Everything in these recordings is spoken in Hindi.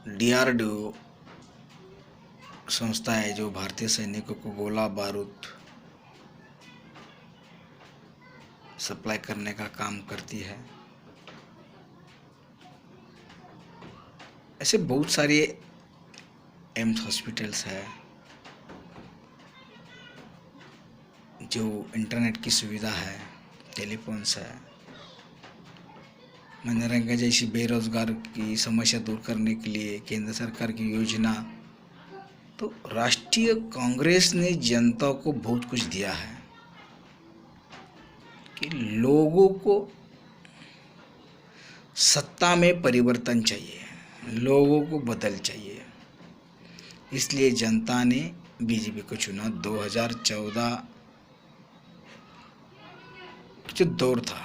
डीआरडीओ संस्था है जो भारतीय सैनिकों को गोला बारूद सप्लाई करने का काम करती है। ऐसे बहुत सारे एम्स हॉस्पिटल्स है जो इंटरनेट की सुविधा है, टेलीफोन्स है, मनरेगा जैसी बेरोजगार की समस्या दूर करने के लिए केंद्र सरकार की योजना। तो राष्ट्रीय कांग्रेस ने जनता को बहुत कुछ दिया है कि लोगों को सत्ता में परिवर्तन चाहिए, लोगों को बदल चाहिए, इसलिए जनता ने बीजेपी को चुना। 2014 जो दौर था,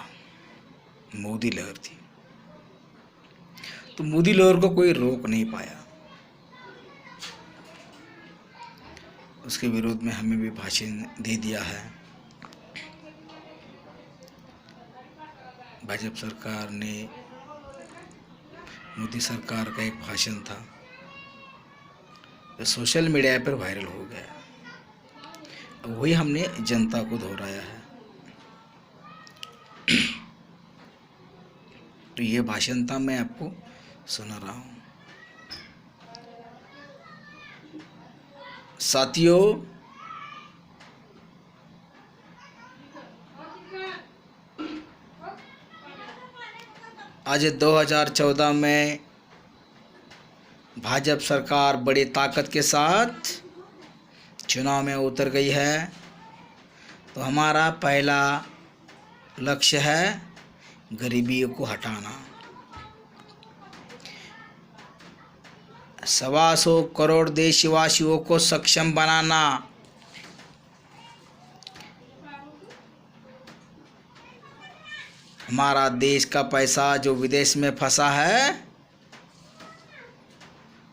मोदी लहर थी, तो मोदी लहर को कोई रोक नहीं पाया। उसके विरोध में हमें भी भाषण दे दिया है। भाजपा सरकार ने, मोदी सरकार का एक भाषण था जो सोशल मीडिया पर वायरल हो गया, वही हमने जनता को दोहराया है। तो ये भाषण था, मैं आपको सुना रहा हूँ। साथियों, आज 2014 में भाजपा सरकार बड़ी ताकत के साथ चुनाव में उतर गई है। तो हमारा पहला लक्ष्य है गरीबी को हटाना। 125 करोड़ देशवासियों को सक्षम बनाना। हमारा देश का पैसा जो विदेश में फंसा है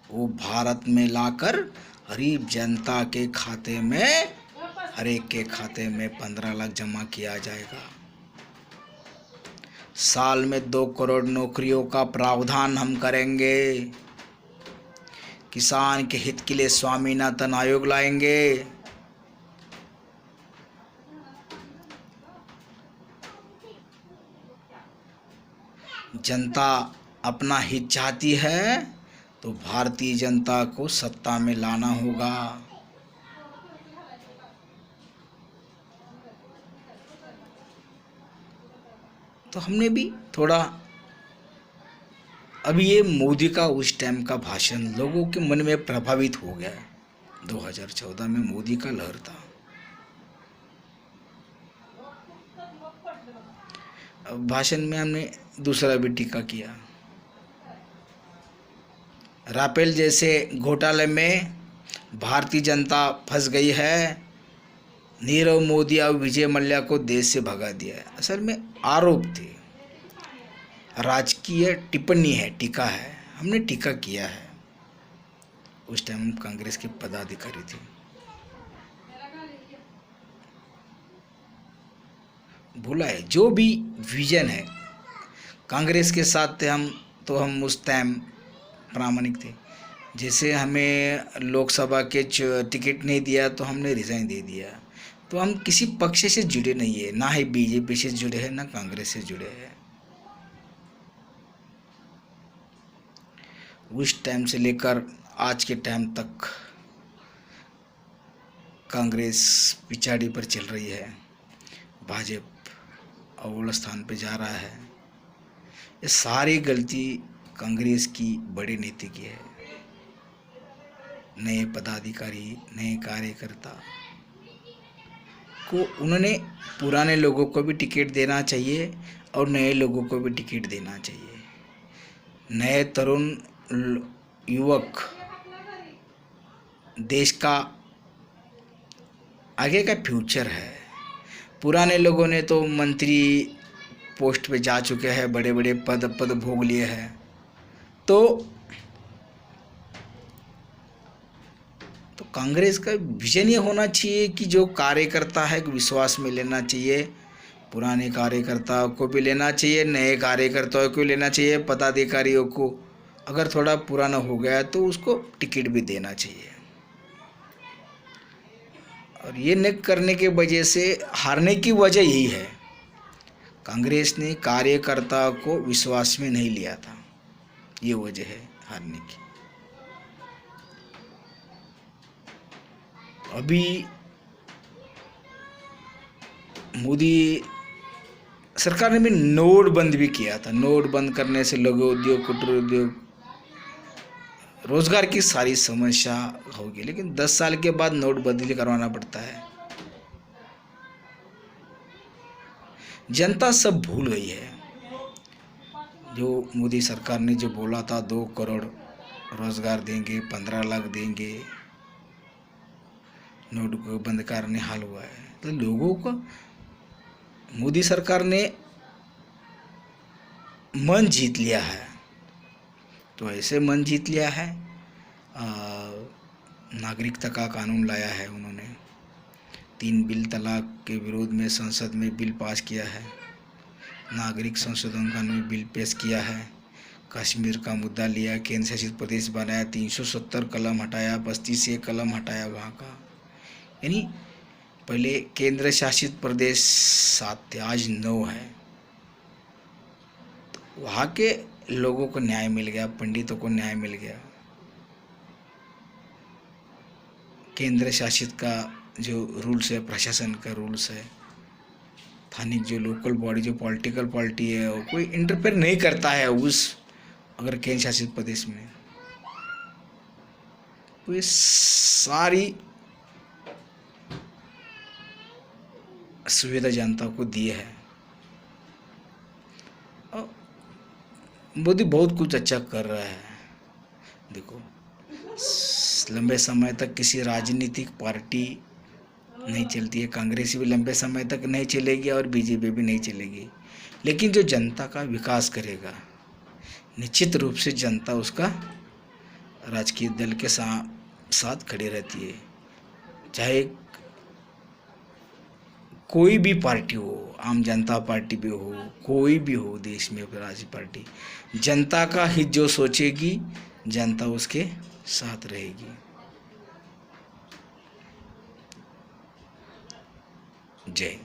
वो भारत में लाकर गरीब जनता के खाते में, हर एक के खाते में 15 लाख जमा किया जाएगा। साल में 2 करोड़ नौकरियों का प्रावधान हम करेंगे। किसान के हित के लिए स्वामीनाथन आयोग लाएंगे। जनता अपना हित चाहती है तो भारतीय जनता को सत्ता में लाना होगा। तो हमने भी थोड़ा, अभी ये मोदी का उस टाइम का भाषण लोगों के मन में प्रभावित हो गया। 2014 में मोदी का लहर था। अब भाषण में हमने दूसरा भी टीका किया। राफेल जैसे घोटाले में भारतीय जनता फंस गई है। नीरव मोदी और विजय मल्ल्या को देश से भगा दिया है। असल में आरोप थे, राजकीय टिप्पणी है, टीका है, हमने टीका किया है। उस टाइम कांग्रेस के पदाधिकारी थे। भूला है, जो भी विजन है कांग्रेस के साथ थे हम, तो हम उस टाइम प्रामाणिक थे। जैसे हमें लोकसभा के टिकट नहीं दिया तो हमने रिजाइन दे दिया। तो हम किसी पक्ष से जुड़े नहीं है, ना ही बीजेपी से जुड़े हैं, ना कांग्रेस से जुड़े हैं। उस टाइम से लेकर आज के टाइम तक कांग्रेस पिछाड़ी पर चल रही है, भाजपा अव्वल स्थान पे जा रहा है। ये सारी गलती कांग्रेस की बड़ी नीति की है। नए पदाधिकारी, नए कार्यकर्ता को उन्होंने पुराने लोगों को भी टिकट देना चाहिए और नए लोगों को भी टिकट देना चाहिए। नए तरुण युवक देश का आगे का फ्यूचर है। पुराने लोगों ने तो मंत्री पोस्ट पे जा चुके हैं, बड़े बड़े पद भोग लिए हैं। तो कांग्रेस का विजन ये होना चाहिए कि जो कार्यकर्ता है विश्वास में लेना चाहिए। पुराने कार्यकर्ताओं को भी लेना चाहिए, नए कार्यकर्ताओं को लेना चाहिए, पदाधिकारियों को अगर थोड़ा पुराना हो गया तो उसको टिकट भी देना चाहिए। और ये न करने की वजह से हारने की वजह यही है, कांग्रेस ने कार्यकर्ता को विश्वास में नहीं लिया था, ये वजह है हारने की। अभी मोदी सरकार ने भी नोट बंद भी किया था। नोट बंद करने से लघु उद्योग, कुटीर उद्योग, रोजगार की सारी समस्या होगी, लेकिन 10 साल के बाद नोटबंदी करवाना पड़ता है। जनता सब भूल गई है। जो मोदी सरकार ने जो बोला था 2 करोड़ रोजगार देंगे, 15 लाख देंगे, नोट को बंद करने हाल हुआ है। तो लोगों को मोदी सरकार ने मन जीत लिया है। तो ऐसे मन जीत लिया है, नागरिकता का कानून लाया है उन्होंने, 3 बिल तलाक के विरोध में संसद में बिल पास किया है, नागरिक संशोधन कानून बिल पेश किया है, कश्मीर का मुद्दा लिया, केंद्र शासित प्रदेश बनाया, 370 कलम हटाया, 35 कलम हटाया वहाँ का। यानी पहले केंद्र शासित प्रदेश 7 थे, आज 9 है। तो वहाँ के लोगों को न्याय मिल गया, पंडितों को न्याय मिल गया। केंद्र शासित का जो रूल्स है, प्रशासन का रूल्स है, स्थानिक जो लोकल बॉडी, जो पॉलिटिकल पार्टी है, वो कोई इंटरफेयर नहीं करता है उस अगर केंद्र शासित प्रदेश में। तो ये सारी सुविधा जनता को दी है। और मोदी बहुत कुछ अच्छा कर रहा है। देखो, लंबे समय तक किसी राजनीतिक पार्टी नहीं चलती है, कांग्रेस भी लंबे समय तक नहीं चलेगी और बीजेपी भी नहीं चलेगी, लेकिन जो जनता का विकास करेगा, निश्चित रूप से जनता उसका राजकीय दल के साथ खड़ी रहती है। चाहे कोई भी पार्टी हो, आम जनता पार्टी भी हो, कोई भी हो देश में राजनीतिक पार्टी, जनता का हित जो सोचेगी, जनता उसके साथ रहेगी। जय।